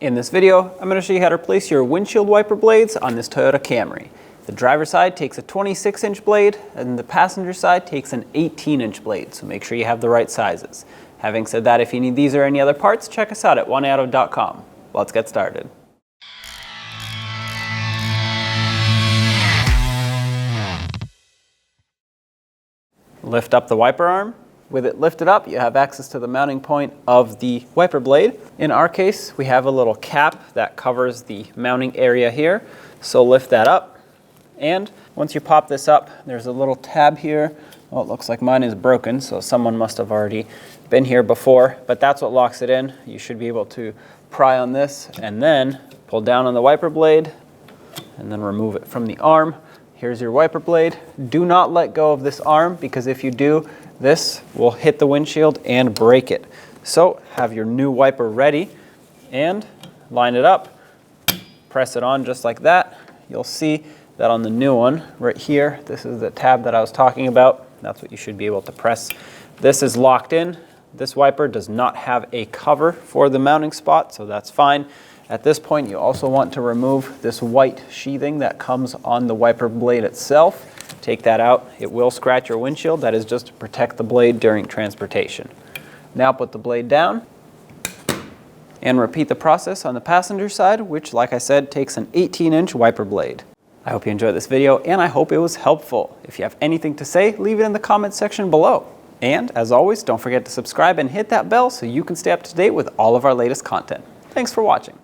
In this video, I'm going to show you how to replace your windshield wiper blades on this Toyota Camry. The driver's side takes a 26-inch blade and the passenger side takes an 18-inch blade, so make sure you have the right sizes. Having said that, if you need these or any other parts, check us out at oneauto.com. Let's get started. Lift up the wiper arm. With it lifted up, you have access to the mounting point of the wiper blade. In our case, we have a little cap that covers the mounting area here. So lift that up, and once you pop this up, there's a little tab here. Well, it looks like mine is broken, so someone must have already been here before, but that's what locks it in. You should be able to pry on this and then pull down on the wiper blade and then remove it from the arm. Here's your wiper blade. Do not let go of this arm, because if you do, this will hit the windshield and break it. So have your new wiper ready and line it up. Press it on just like that. You'll see that on the new one right here, this is the tab that I was talking about. That's what you should be able to press. This is locked in. This wiper does not have a cover for the mounting spot, so that's fine. At this point, you also want to remove this white sheathing that comes on the wiper blade itself. Take that out. It will scratch your windshield. That is just to protect the blade during transportation. Now put the blade down and repeat the process on the passenger side, which, like I said, takes an 18-inch wiper blade. I hope you enjoyed this video, and I hope it was helpful. If you have anything to say, leave it in the comments section below. And as always, don't forget to subscribe and hit that bell so you can stay up to date with all of our latest content. Thanks for watching.